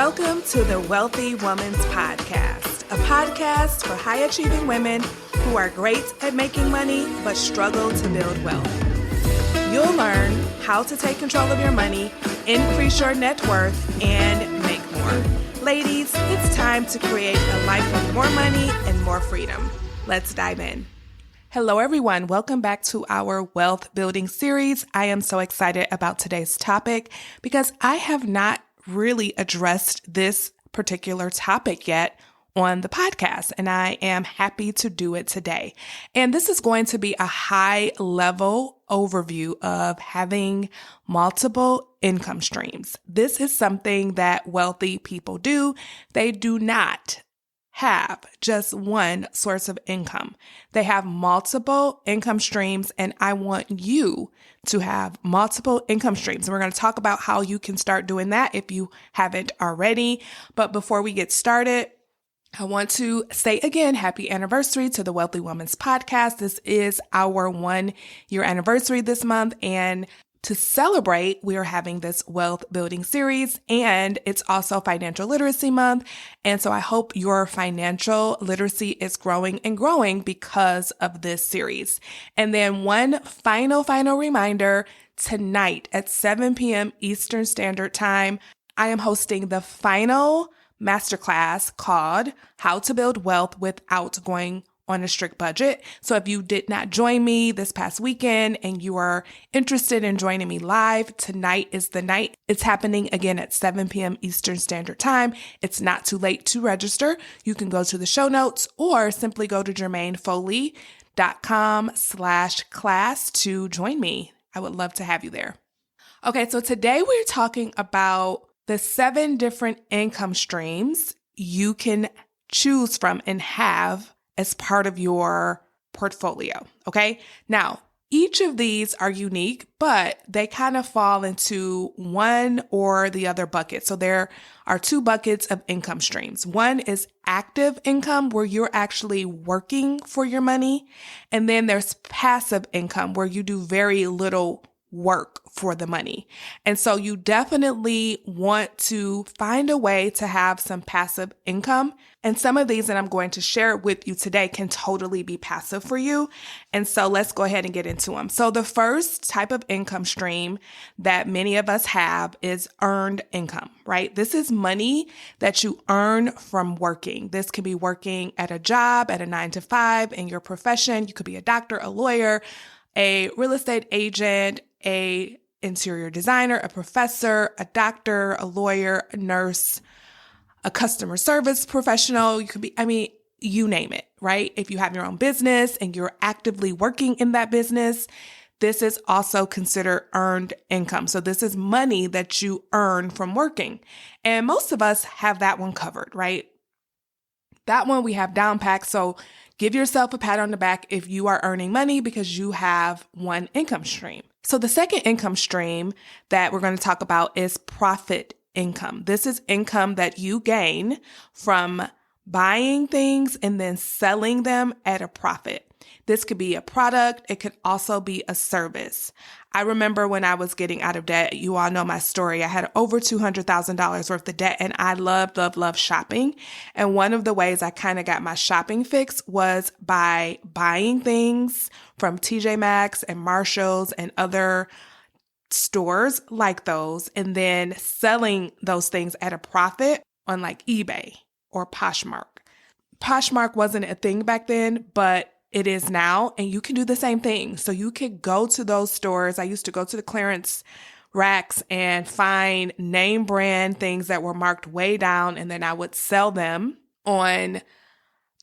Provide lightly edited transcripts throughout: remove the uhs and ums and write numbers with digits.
Welcome to the Wealthy Woman's Podcast, a podcast for high-achieving women who are great at making money but struggle to build wealth. You'll learn how to take control of your money, increase your net worth, and make more. Ladies, it's time to create a life with more money and more freedom. Let's dive in. Hello, everyone. Welcome back to our wealth building series. I am so excited about today's topic because I have not really addressed this particular topic yet on the podcast, and I am happy to do it today. And this is going to be a high level overview of having multiple income streams. This is something that wealthy people do. They do not have just one source of income. They have multiple income streams, and I want you to have multiple income streams. And we're going to talk about how you can start doing that if you haven't already. But before we get started, I want to say again, happy anniversary to the Wealthy Woman's Podcast. This is our 1-year anniversary this month, and to celebrate, we are having this wealth building series, and it's also Financial Literacy Month. And so I hope your financial literacy is growing and growing because of this series. And then one final reminder, tonight at 7 p.m. Eastern Standard Time, I am hosting the final masterclass called How to Build Wealth Without Going on a Strict Budget. So if you did not join me this past weekend and you are interested in joining me live, tonight is the night. It's happening again at 7 p.m. Eastern Standard Time. It's not too late to register. You can go to the show notes or simply go to jermainefoley.com/class to join me. I would love to have you there. Okay, so today we're talking about the 7 different income streams you can choose from and have as part of your portfolio. Okay. Now, each of these are unique, but they kind of fall into one or the other bucket. So there are 2 buckets of income streams. One is active income, where you're actually working for your money. And then there's passive income, where you do very little work for the money. And so you definitely want to find a way to have some passive income. And some of these that I'm going to share with you today can totally be passive for you. And so let's go ahead and get into them. So the first type of income stream that many of us have is earned income, right? This is money that you earn from working. This can be working at a job, at a 9-to-5 in your profession. You could be a doctor, a lawyer, a real estate agent, a interior designer, a professor, a doctor, a lawyer, a nurse, a customer service professional. You could be, you name it, right? If you have your own business and you're actively working in that business, this is also considered earned income. So this is money that you earn from working. And most of us have that one covered, right? That one we have down packed. So give yourself a pat on the back if you are earning money because you have one income stream. So the second income stream that we're going to talk about is profit income. This is income that you gain from buying things and then selling them at a profit. This could be a product. It could also be a service. I remember when I was getting out of debt, you all know my story. I had over $200,000 worth of debt, and I loved shopping. And one of the ways I kind of got my shopping fix was by buying things from TJ Maxx and Marshalls and other stores like those, and then selling those things at a profit on like eBay or Poshmark. Poshmark wasn't a thing back then, but it is now, and you can do the same thing. So you could go to those stores. I used to go to the clearance racks and find name brand things that were marked way down, and then I would sell them on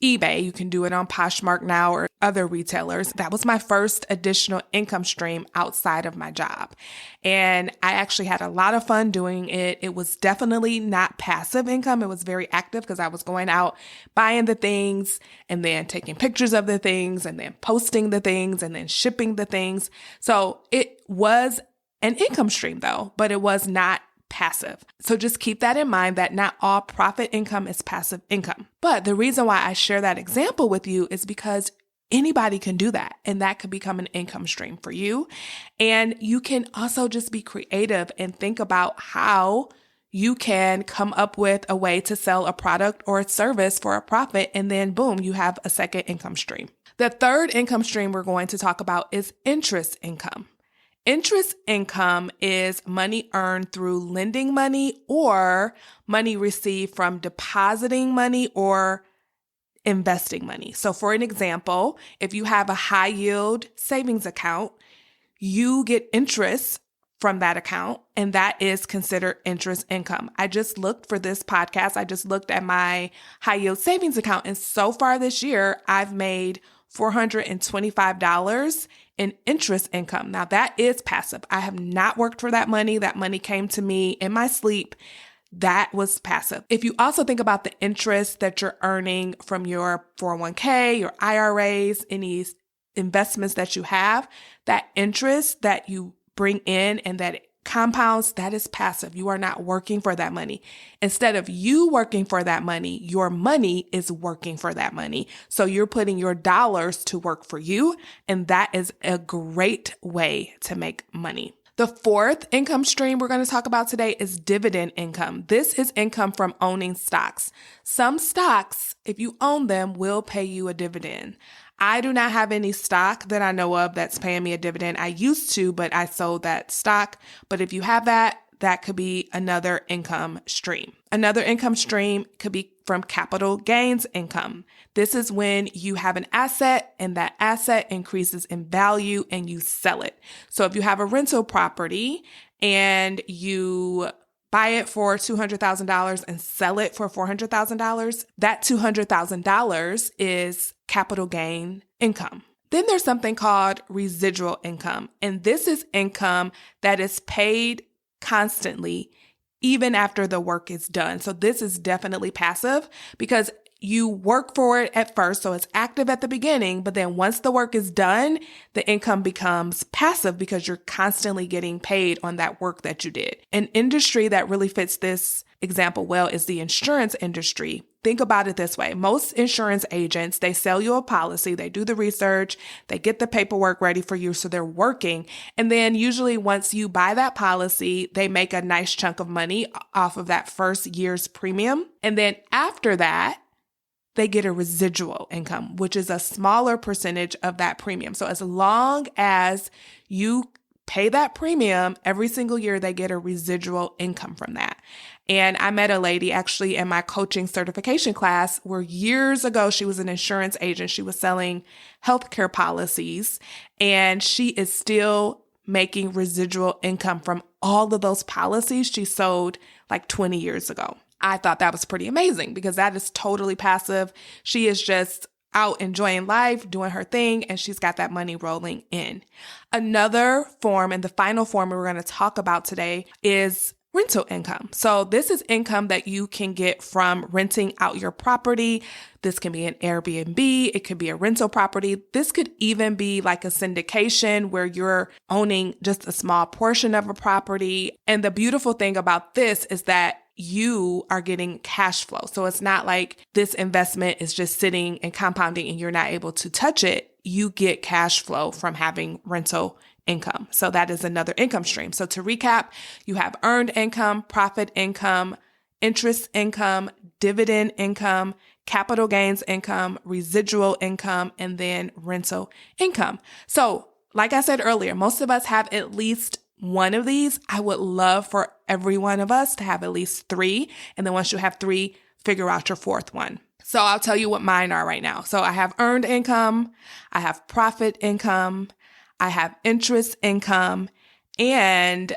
eBay. You can do it on Poshmark now or other retailers. That was my first additional income stream outside of my job. And I actually had a lot of fun doing it. It was definitely not passive income. It was very active because I was going out, buying the things and then taking pictures of the things and then posting the things and then shipping the things. So it was an income stream though, but it was not passive. So just keep that in mind that not all profit income is passive income. But the reason why I share that example with you is because anybody can do that, and that could become an income stream for you. And you can also just be creative and think about how you can come up with a way to sell a product or a service for a profit, and then boom, you have a second income stream. The third income stream we're going to talk about is interest income. Interest income is money earned through lending money or money received from depositing money or investing money. So for an example, if you have a high yield savings account, you get interest from that account, and that is considered interest income. I just looked for this podcast. I just looked at my high yield savings account, and so far this year, I've made $425 in interest income. Now that is passive. I have not worked for that money. That money came to me in my sleep. That was passive. If you also think about the interest that you're earning from your 401k, your IRAs, any investments that you have, that interest that you bring in and that it compounds, that is passive. You are not working for that money. Instead of you working for that money, your money is working for that money. So you're putting your dollars to work for you, and that is a great way to make money. The fourth income stream we're going to talk about today is dividend income. This is income from owning stocks. Some stocks, if you own them, will pay you a dividend. I do not have any stock that I know of that's paying me a dividend. I used to, but I sold that stock. But if you have that, that could be another income stream. Another income stream could be from capital gains income. This is when you have an asset and that asset increases in value and you sell it. So if you have a rental property and you buy it for $200,000 and sell it for $400,000, that $200,000 is capital gain income. Then there's something called residual income, and this is income that is paid constantly even after the work is done. So this is definitely passive because you work for it at first, so it's active at the beginning, but then once the work is done, the income becomes passive because you're constantly getting paid on that work that you did. An industry that really fits this example well is the insurance industry. Think about it this way. Most insurance agents, they sell you a policy, they do the research, they get the paperwork ready for you, so they're working. And then usually once you buy that policy, they make a nice chunk of money off of that first year's premium. And then after that, they get a residual income, which is a smaller percentage of that premium. So as long as you pay that premium every single year, they get a residual income from that. And I met a lady actually in my coaching certification class where years ago, she was an insurance agent. She was selling healthcare policies, and she is still making residual income from all of those policies she sold like 20 years ago. I thought that was pretty amazing because that is totally passive. She is just out enjoying life, doing her thing, and she's got that money rolling in. Another form, and the final form we're going to talk about today, is rental income. So this is income that you can get from renting out your property. This can be an Airbnb. It could be a rental property. This could even be like a syndication where you're owning just a small portion of a property. And the beautiful thing about this is that you are getting cash flow. So it's not like this investment is just sitting and compounding and you're not able to touch it. You get cash flow from having rental income. So that is another income stream. So to recap, you have earned income, profit income, interest income, dividend income, capital gains income, residual income, and then rental income. So like I said earlier, most of us have at least one of these. I would love for every one of us to have at least three. And then once you have three, figure out your fourth one. So I'll tell you what mine are right now. So I have earned income, I have profit income, I have interest income, and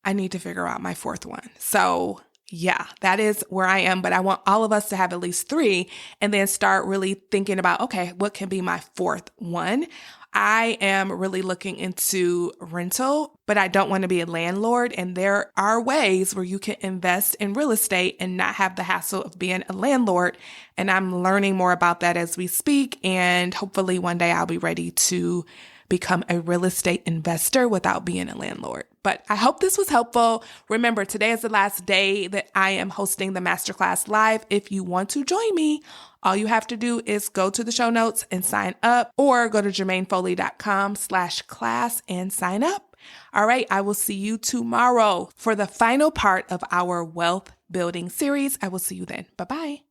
I need to figure out my fourth one. So yeah, that is where I am, but I want all of us to have at least three and then start really thinking about, okay, what can be my fourth one? I am really looking into rental, but I don't want to be a landlord. And there are ways where you can invest in real estate and not have the hassle of being a landlord. And I'm learning more about that as we speak. And hopefully one day I'll be ready to become a real estate investor without being a landlord. But I hope this was helpful. Remember, today is the last day that I am hosting the masterclass live. If you want to join me, all you have to do is go to the show notes and sign up, or go to jermainefoley.com/class and sign up. All right, I will see you tomorrow for the final part of our wealth building series. I will see you then. Bye-bye.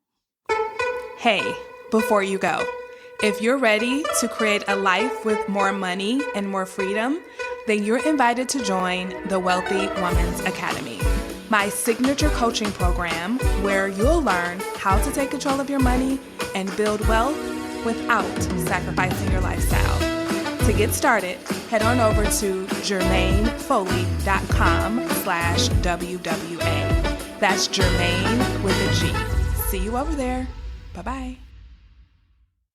Hey, before you go, if you're ready to create a life with more money and more freedom, then you're invited to join the Wealthy Woman's Academy, my signature coaching program where you'll learn how to take control of your money and build wealth without sacrificing your lifestyle. To get started, head on over to jermainefoley.com/WWA. That's Jermaine with a G. See you over there. Bye-bye.